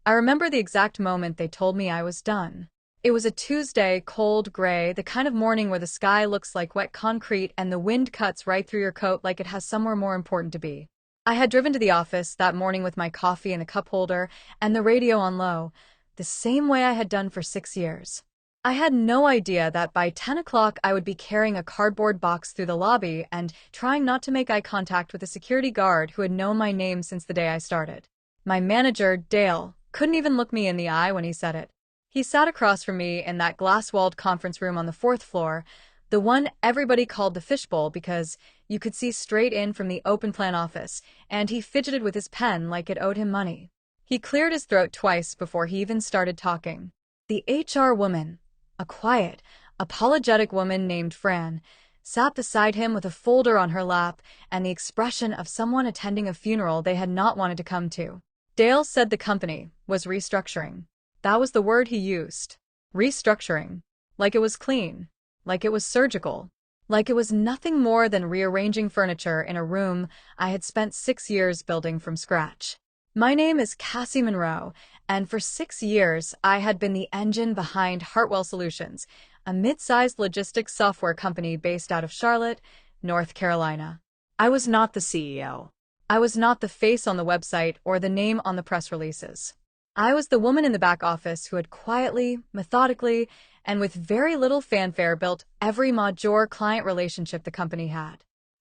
I remember the exact moment they told me I was done. It was a Tuesday, cold, gray, the kind of morning where the sky looks like wet concrete and the wind cuts right through your coat like it has somewhere more important to be. I had driven to the office that morning with my coffee in the cup holder and the radio on low, the same way I had done for 6 years. I had no idea that by 10 o'clock I would be carrying a cardboard box through the lobby and trying not to make eye contact with a security guard who had known my name since the day I started. My manager, Dale, couldn't even look me in the eye when he said it. He sat across from me in that glass-walled conference room on the fourth floor, the one everybody called the fishbowl because you could see straight in from the open-plan office, and he fidgeted with his pen like it owed him money. He cleared his throat twice before he even started talking. The HR woman, a quiet, apologetic woman named Fran, sat beside him with a folder on her lap and the expression of someone attending a funeral they had not wanted to come to. Dale said the company was restructuring. That was the word he used. Restructuring. Like it was clean. Like it was surgical. Like it was nothing more than rearranging furniture in a room I had spent 6 years building from scratch. My name is Cassie Monroe, and for 6 years I had been the engine behind Hartwell Solutions, a mid-sized logistics software company based out of Charlotte, North Carolina. I was not the CEO. I was not the face on the website or the name on the press releases. I was the woman in the back office who had quietly, methodically, and with very little fanfare built every major client relationship the company had.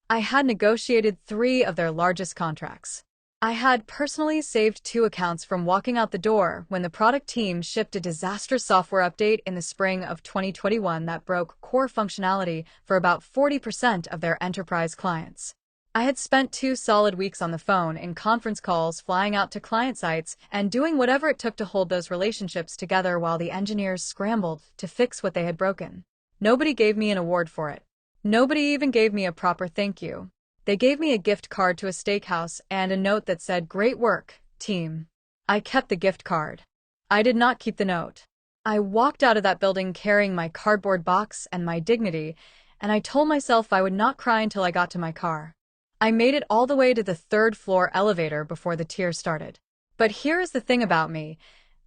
I had negotiated 3 of their largest contracts. I had personally saved 2 accounts from walking out the door when the product team shipped a disastrous software update in the spring of 2021 that broke core functionality for about 40% of their enterprise clients. I had spent 2 solid weeks on the phone in conference calls, flying out to client sites, and doing whatever it took to hold those relationships together while the engineers scrambled to fix what they had broken. Nobody gave me an award for it. Nobody even gave me a proper thank you. They gave me a gift card to a steakhouse and a note that said, "Great work, team." I kept the gift card. I did not keep the note. I walked out of that building carrying my cardboard box and my dignity, and I told myself I would not cry until I got to my car. I made it all the way to the 3rd floor elevator before the tears started. But here is the thing about me,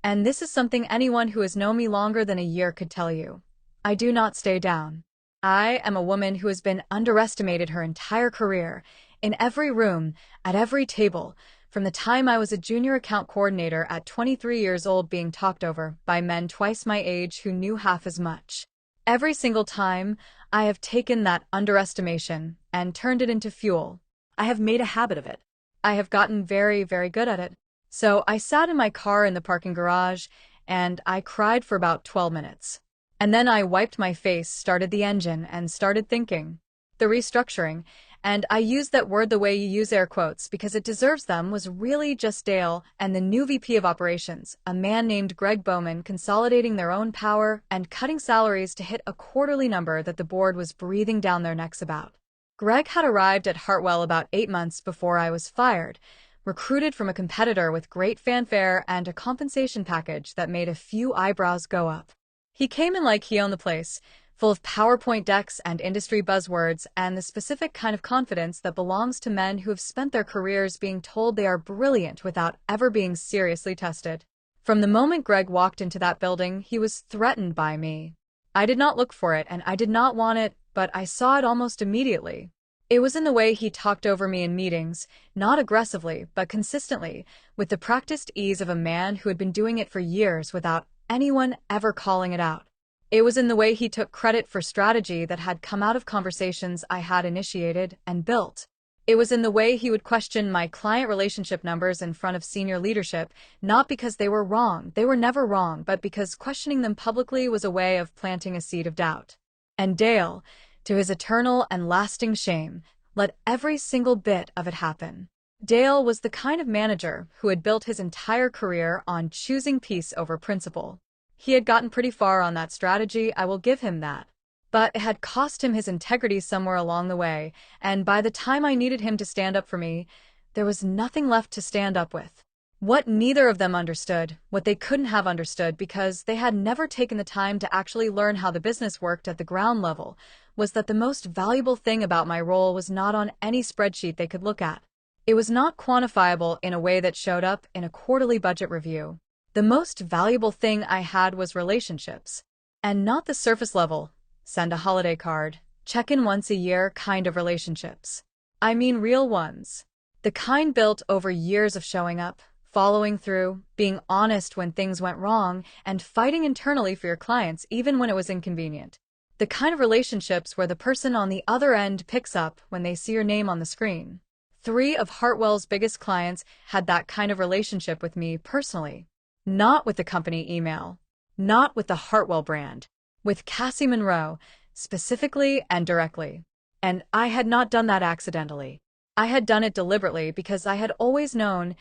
and this is something anyone who has known me longer than a year could tell you. I do not stay down. I am a woman who has been underestimated her entire career, in every room, at every table, from the time I was a junior account coordinator at 23 years old being talked over by men twice my age who knew half as much. Every single time, I have taken that underestimation and turned it into fuel. I have made a habit of it. I have gotten very, very good at it. So I sat in my car in the parking garage, and I cried for about 12 minutes. And then I wiped my face, started the engine, and started thinking. The restructuring, and I use that word the way you use air quotes because it deserves them, was really just Dale and the new VP of Operations, a man named Greg Bowman, consolidating their own power and cutting salaries to hit a quarterly number that the board was breathing down their necks about. Greg had arrived at Hartwell about 8 months before I was fired, recruited from a competitor with great fanfare and a compensation package that made a few eyebrows go up. He came in like he owned the place, full of PowerPoint decks and industry buzzwords and the specific kind of confidence that belongs to men who have spent their careers being told they are brilliant without ever being seriously tested. From the moment Greg walked into that building, he was threatened by me. I did not look for it and I did not want it, but I saw it almost immediately. It was in the way he talked over me in meetings, not aggressively, but consistently, with the practiced ease of a man who had been doing it for years without anyone ever calling it out. It was in the way he took credit for strategy that had come out of conversations I had initiated and built. It was in the way he would question my client relationship numbers in front of senior leadership, not because they were wrong, they were never wrong, but because questioning them publicly was a way of planting a seed of doubt. And Dale, to his eternal and lasting shame, let every single bit of it happen. Dale was the kind of manager who had built his entire career on choosing peace over principle. He had gotten pretty far on that strategy, I will give him that. But it had cost him his integrity somewhere along the way, and by the time I needed him to stand up for me, there was nothing left to stand up with. What neither of them understood, what they couldn't have understood because they had never taken the time to actually learn how the business worked at the ground level, was that the most valuable thing about my role was not on any spreadsheet they could look at. It was not quantifiable in a way that showed up in a quarterly budget review. The most valuable thing I had was relationships. And not the surface level, send a holiday card, check in once a year kind of relationships. I mean real ones. The kind built over years of showing up, following through, being honest when things went wrong, and fighting internally for your clients even when it was inconvenient. The kind of relationships where the person on the other end picks up when they see your name on the screen. 3 of Hartwell's biggest clients had that kind of relationship with me personally. Not with the company email. Not with the Hartwell brand. With Cassie Monroe, specifically and directly. And I had not done that accidentally. I had done it deliberately because I had always known,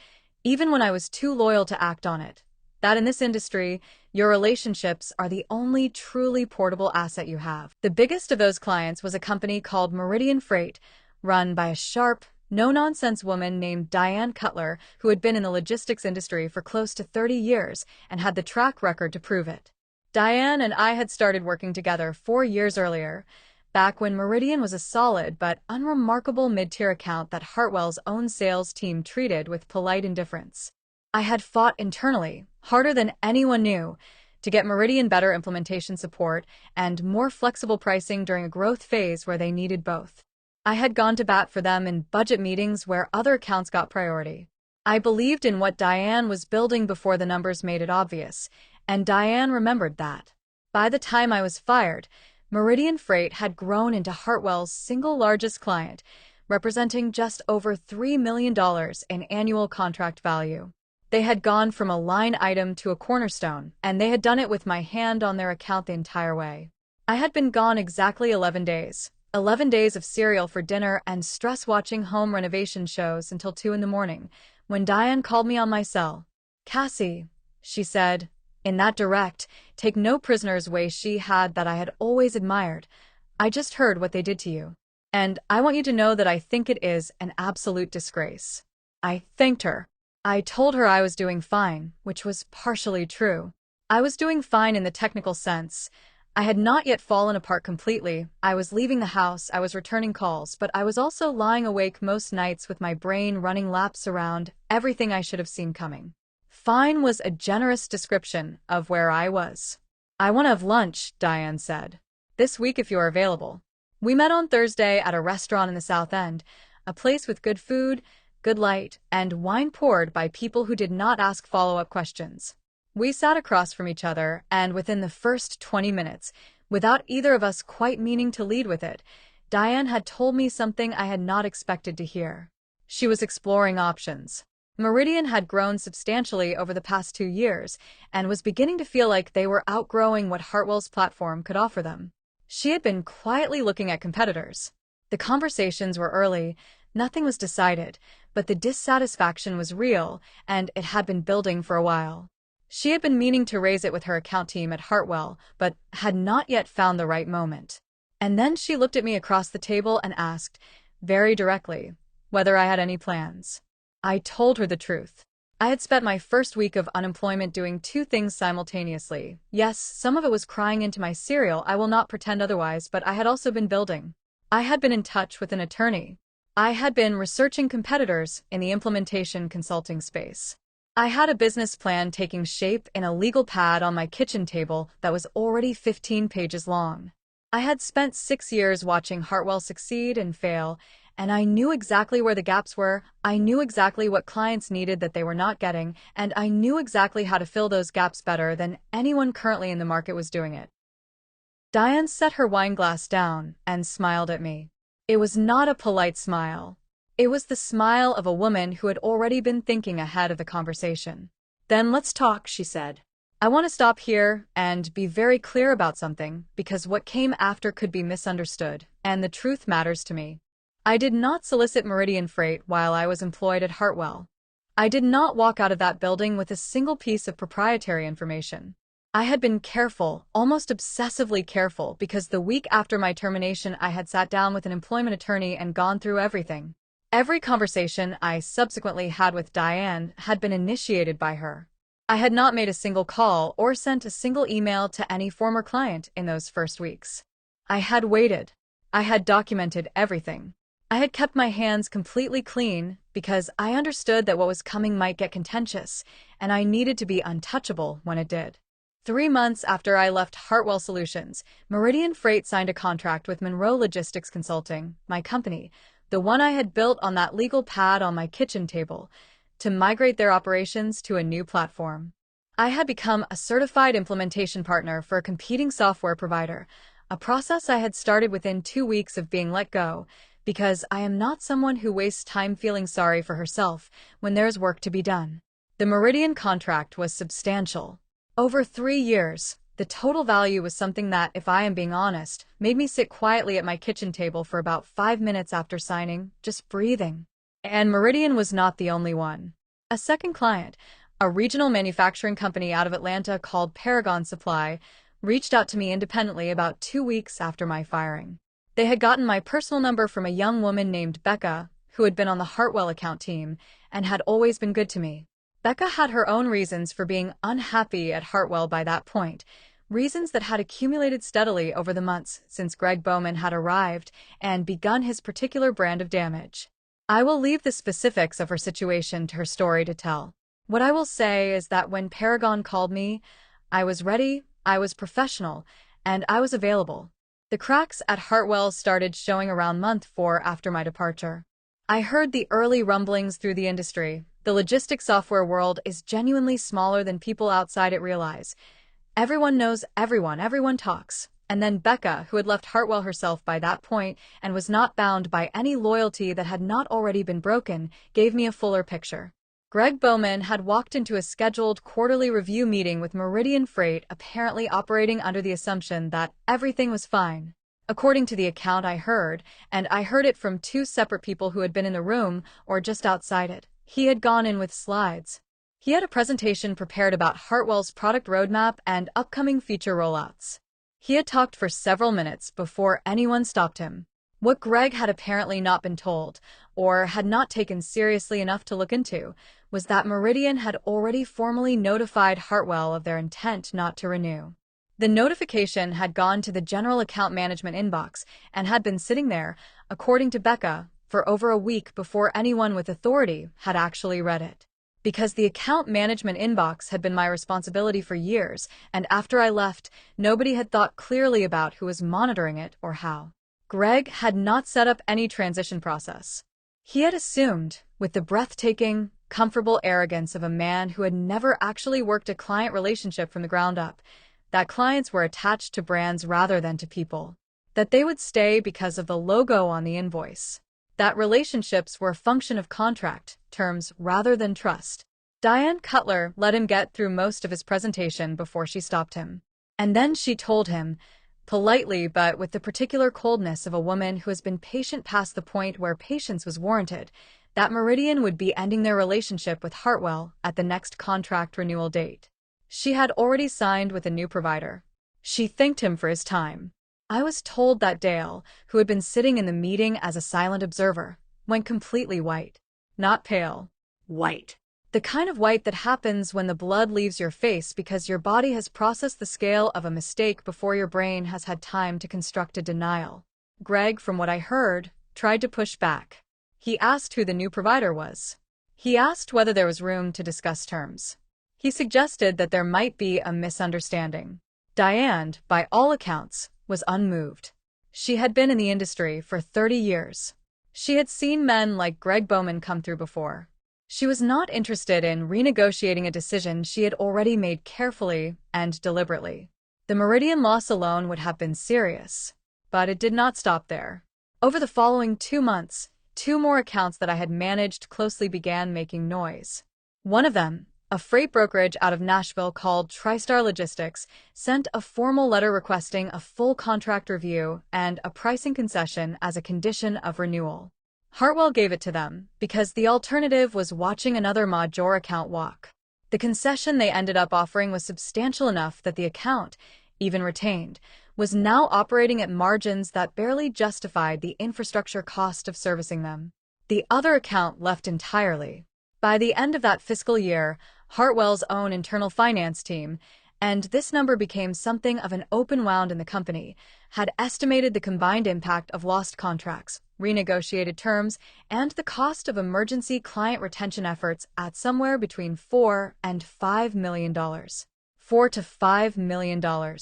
even when I was too loyal to act on it, that in this industry, your relationships are the only truly portable asset you have. The biggest of those clients was a company called Meridian Freight, run by a sharp, no-nonsense woman named Diane Cutler, who had been in the logistics industry for close to 30 years and had the track record to prove it. Diane and I had started working together 4 years earlier, back when Meridian was a solid but unremarkable mid-tier account that Hartwell's own sales team treated with polite indifference. I had fought internally, harder than anyone knew, to get Meridian better implementation support and more flexible pricing during a growth phase where they needed both. I had gone to bat for them in budget meetings where other accounts got priority. I believed in what Diane was building before the numbers made it obvious, and Diane remembered that. By the time I was fired, Meridian Freight had grown into Hartwell's single largest client, representing just over $3 million in annual contract value. They had gone from a line item to a cornerstone, and they had done it with my hand on their account the entire way. I had been gone exactly 11 days. 11 days of cereal for dinner and stress-watching home renovation shows until 2 in the morning, when Diane called me on my cell. "Cassie," she said, in that direct, take-no-prisoners way she had that I had always admired, "I just heard what they did to you. And I want you to know that I think it is an absolute disgrace." I thanked her. I told her I was doing fine, which was partially true. I was doing fine in the technical sense. I had not yet fallen apart completely. I was leaving the house, I was returning calls, but I was also lying awake most nights with my brain running laps around everything I should have seen coming. Fine was a generous description of where I was. "I want to have lunch," Diane said. "This week if you are available." We met on Thursday at a restaurant in the South End, a place with good food, good light, and wine poured by people who did not ask follow-up questions. We sat across from each other, and within the first 20 minutes, without either of us quite meaning to lead with it, Diane had told me something I had not expected to hear. She was exploring options. Meridian had grown substantially over the past 2 years, and was beginning to feel like they were outgrowing what Hartwell's platform could offer them. She had been quietly looking at competitors. The conversations were early, nothing was decided, but the dissatisfaction was real, and it had been building for a while. She had been meaning to raise it with her account team at Hartwell, but had not yet found the right moment. And then she looked at me across the table and asked, very directly, whether I had any plans. I told her the truth. I had spent my first week of unemployment doing 2 things simultaneously. Yes, some of it was crying into my cereal, I will not pretend otherwise, but I had also been building. I had been in touch with an attorney. I had been researching competitors in the implementation consulting space. I had a business plan taking shape in a legal pad on my kitchen table that was already 15 pages long. I had spent 6 years watching Hartwell succeed and fail, and I knew exactly where the gaps were. I knew exactly what clients needed that they were not getting, and I knew exactly how to fill those gaps better than anyone currently in the market was doing it. Diane set her wine glass down and smiled at me. It was not a polite smile. It was the smile of a woman who had already been thinking ahead of the conversation. "Then let's talk," she said. "I want to stop here and be very clear about something, because what came after could be misunderstood, and the truth matters to me. I did not solicit Meridian Freight while I was employed at Hartwell. I did not walk out of that building with a single piece of proprietary information. I had been careful, almost obsessively careful, because the week after my termination I had sat down with an employment attorney and gone through everything. Every conversation I subsequently had with Diane had been initiated by her. I had not made a single call or sent a single email to any former client in those first weeks. I had waited. I had documented everything. I had kept my hands completely clean because I understood that what was coming might get contentious, and I needed to be untouchable when it did. 3 months after I left Hartwell Solutions, Meridian Freight signed a contract with Monroe Logistics Consulting, my company, the one I had built on that legal pad on my kitchen table, to migrate their operations to a new platform. I had become a certified implementation partner for a competing software provider, a process I had started within 2 weeks of being let go, because I am not someone who wastes time feeling sorry for herself when there's work to be done. The Meridian contract was substantial. Over 3 years, the total value was something that, if I am being honest, made me sit quietly at my kitchen table for about 5 minutes after signing, just breathing. And Meridian was not the only one. A second client, a regional manufacturing company out of Atlanta called Paragon Supply, reached out to me independently about 2 weeks after my firing. They had gotten my personal number from a young woman named Becca, who had been on the Hartwell account team and had always been good to me. Becca had her own reasons for being unhappy at Hartwell by that point, reasons that had accumulated steadily over the months since Greg Bowman had arrived and begun his particular brand of damage. I will leave the specifics of her situation to her story to tell. What I will say is that when Paragon called me, I was ready, I was professional, and I was available. The cracks at Hartwell started showing around month 4 after my departure. I heard the early rumblings through the industry. The logistics software world is genuinely smaller than people outside it realize. Everyone knows everyone, everyone talks. And then Becca, who had left Hartwell herself by that point and was not bound by any loyalty that had not already been broken, gave me a fuller picture. Greg Bowman had walked into a scheduled quarterly review meeting with Meridian Freight, apparently operating under the assumption that everything was fine. According to the account I heard, and I heard it from 2 separate people who had been in the room or just outside it, he had gone in with slides. He had a presentation prepared about Hartwell's product roadmap and upcoming feature rollouts. He had talked for several minutes before anyone stopped him. What Greg had apparently not been told, or had not taken seriously enough to look into, was that Meridian had already formally notified Hartwell of their intent not to renew. The notification had gone to the general account management inbox and had been sitting there, according to Becca, for over a week before anyone with authority had actually read it. Because the account management inbox had been my responsibility for years, and after I left, nobody had thought clearly about who was monitoring it or how. Greg had not set up any transition process. He had assumed, with the breathtaking, comfortable arrogance of a man who had never actually worked a client relationship from the ground up, that clients were attached to brands rather than to people, that they would stay because of the logo on the invoice, that relationships were a function of contract terms rather than trust. Diane Cutler let him get through most of his presentation before she stopped him. And then she told him, politely but with the particular coldness of a woman who has been patient past the point where patience was warranted, that Meridian would be ending their relationship with Hartwell at the next contract renewal date. She had already signed with a new provider. She thanked him for his time. I was told that Dale, who had been sitting in the meeting as a silent observer, went completely white. Not pale. White. The kind of white that happens when the blood leaves your face because your body has processed the scale of a mistake before your brain has had time to construct a denial. Greg, from what I heard, tried to push back. He asked who the new provider was. He asked whether there was room to discuss terms. He suggested that there might be a misunderstanding. Diane, by all accounts, was unmoved. She had been in the industry for 30 years. She had seen men like Greg Bowman come through before. She was not interested in renegotiating a decision she had already made carefully and deliberately. The Meridian loss alone would have been serious, but it did not stop there. Over the following 2 months, 2 more accounts that I had managed closely began making noise. One of them, a freight brokerage out of Nashville called TriStar Logistics, sent a formal letter requesting a full contract review and a pricing concession as a condition of renewal. Hartwell gave it to them because the alternative was watching another major account walk. The concession they ended up offering was substantial enough that the account, even retained, was now operating at margins that barely justified the infrastructure cost of servicing them. The other account left entirely. By the end of that fiscal year, Hartwell's own internal finance team, and this number became something of an open wound in the company, had estimated the combined impact of lost contracts, renegotiated terms, and the cost of emergency client retention efforts at somewhere between $4 and $5 million. $4 to $5 million.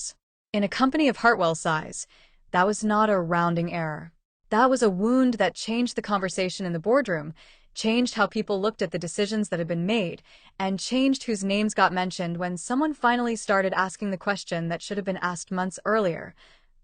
In a company of Hartwell's size, that was not a rounding error. That was a wound that changed the conversation in the boardroom, changed how people looked at the decisions that had been made, and changed whose names got mentioned when someone finally started asking the question that should have been asked months earlier.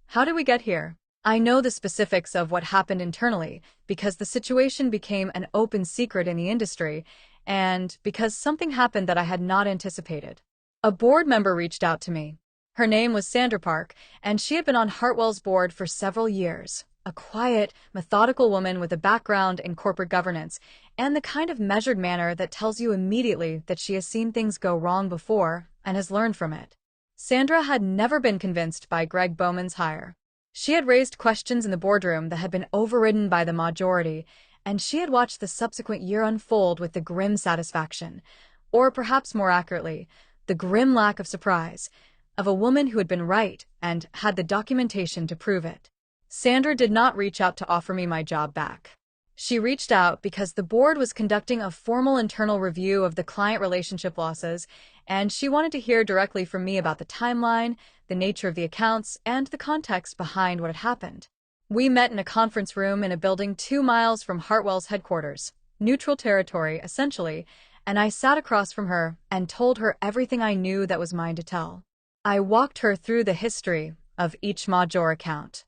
How did we get here? I know the specifics of what happened internally because the situation became an open secret in the industry and because something happened that I had not anticipated. A board member reached out to me. Her name was Sandra Park, and she had been on Hartwell's board for several years. A quiet, methodical woman with a background in corporate governance and the kind of measured manner that tells you immediately that she has seen things go wrong before and has learned from it. Sandra had never been convinced by Greg Bowman's hire. She had raised questions in the boardroom that had been overridden by the majority, and she had watched the subsequent year unfold with the grim satisfaction, or perhaps more accurately, the grim lack of surprise, of a woman who had been right and had the documentation to prove it. Sandra did not reach out to offer me my job back. She reached out because the board was conducting a formal internal review of the client relationship losses, and she wanted to hear directly from me about the timeline, the nature of the accounts, and the context behind what had happened. We met in a conference room in a building 2 miles from Hartwell's headquarters, neutral territory, essentially, and I sat across from her and told her everything I knew that was mine to tell. I walked her through the history of each major account.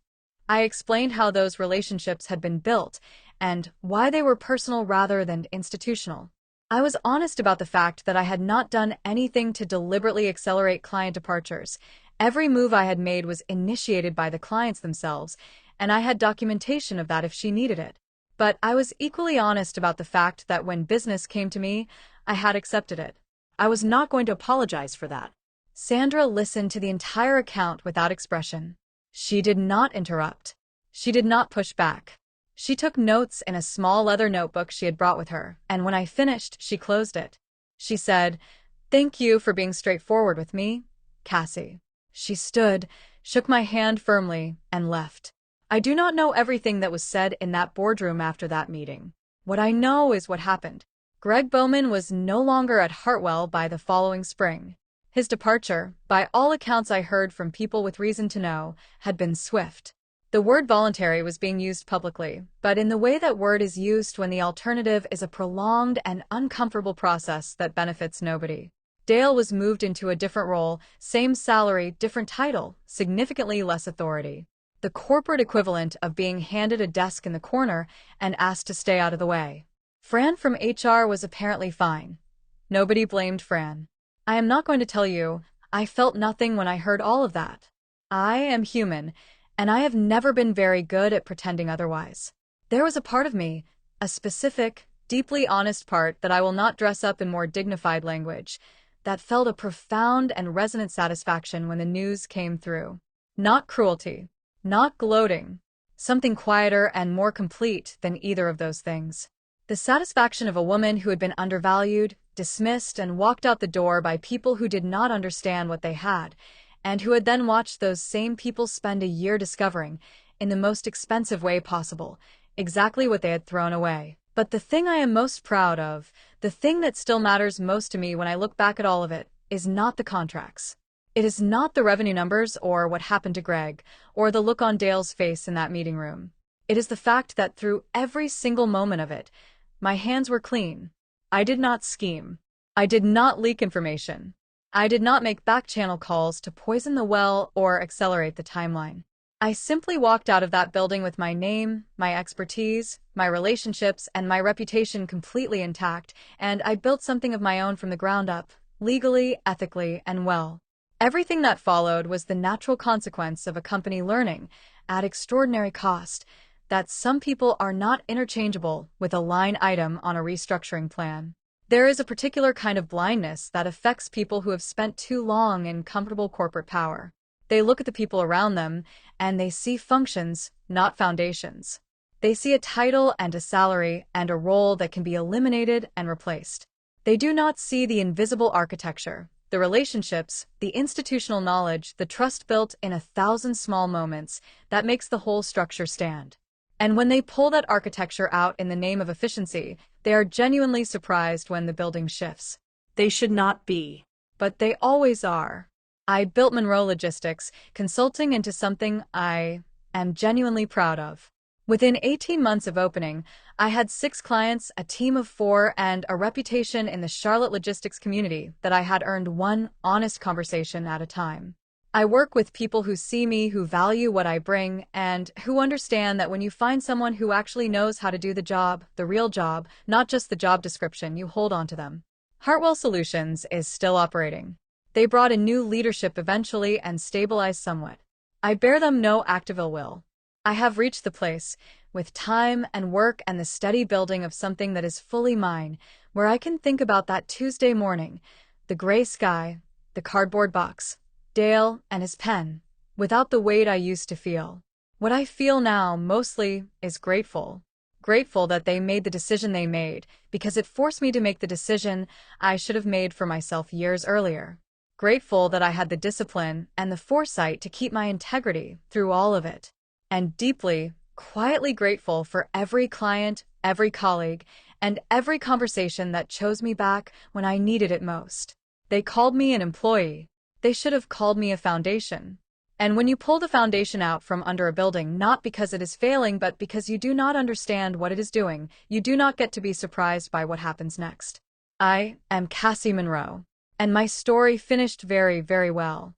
I explained how those relationships had been built and why they were personal rather than institutional. I was honest about the fact that I had not done anything to deliberately accelerate client departures. Every move I had made was initiated by the clients themselves, and I had documentation of that if she needed it. But I was equally honest about the fact that when business came to me, I had accepted it. I was not going to apologize for that. Sandra listened to the entire account without expression. She did not interrupt. She did not push back. She took notes in a small leather notebook she had brought with her, and when I finished, she closed it. She said, "Thank you for being straightforward with me, Cassie." She stood, shook my hand firmly, and left. I do not know everything that was said in that boardroom after that meeting. What I know is what happened. Greg Bowman was no longer at Hartwell by the following spring. His departure, by all accounts I heard from people with reason to know, had been swift. The word voluntary was being used publicly, but in the way that word is used when the alternative is a prolonged and uncomfortable process that benefits nobody. Dale was moved into a different role, same salary, different title, significantly less authority. The corporate equivalent of being handed a desk in the corner and asked to stay out of the way. Fran from HR was apparently fine. Nobody blamed Fran. I am not going to tell you, I felt nothing when I heard all of that. I am human, and I have never been very good at pretending otherwise. There was a part of me, a specific, deeply honest part that I will not dress up in more dignified language, that felt a profound and resonant satisfaction when the news came through. Not cruelty, not gloating, something quieter and more complete than either of those things. The satisfaction of a woman who had been undervalued, dismissed, and walked out the door by people who did not understand what they had, and who had then watched those same people spend a year discovering, in the most expensive way possible, exactly what they had thrown away. But the thing I am most proud of, the thing that still matters most to me when I look back at all of it, is not the contracts. It is not the revenue numbers or what happened to Greg, or the look on Dale's face in that meeting room. It is the fact that through every single moment of it, my hands were clean. I did not scheme. I did not leak information. I did not make back-channel calls to poison the well or accelerate the timeline. I simply walked out of that building with my name, my expertise, my relationships, and my reputation completely intact, and I built something of my own from the ground up, legally, ethically, and well. Everything that followed was the natural consequence of a company learning, at extraordinary cost, that some people are not interchangeable with a line item on a restructuring plan. There is a particular kind of blindness that affects people who have spent too long in comfortable corporate power. They look at the people around them, and they see functions, not foundations. They see a title and a salary and a role that can be eliminated and replaced. They do not see the invisible architecture, the relationships, the institutional knowledge, the trust built in 1,000 small moments that makes the whole structure stand. And when they pull that architecture out in the name of efficiency, they are genuinely surprised when the building shifts. They should not be. But they always are. I built Monroe Logistics, consulting into something I am genuinely proud of. Within 18 months of opening, I had 6 clients, a team of 4, and a reputation in the Charlotte logistics community that I had earned one honest conversation at a time. I work with people who see me, who value what I bring, and who understand that when you find someone who actually knows how to do the job, the real job, not just the job description, you hold on to them. Hartwell Solutions is still operating. They brought in new leadership eventually and stabilized somewhat. I bear them no active ill will. I have reached the place, with time and work and the steady building of something that is fully mine, where I can think about that Tuesday morning, the gray sky, the cardboard box, Dale and his pen, without the weight I used to feel. What I feel now, mostly, is grateful. Grateful that they made the decision they made, because it forced me to make the decision I should have made for myself years earlier. Grateful that I had the discipline and the foresight to keep my integrity through all of it. And deeply, quietly grateful for every client, every colleague, and every conversation that chose me back when I needed it most. They called me an employee. They should have called me a foundation. And when you pull the foundation out from under a building, not because it is failing, but because you do not understand what it is doing, you do not get to be surprised by what happens next. I am Cassie Monroe, and my story finished very, very well.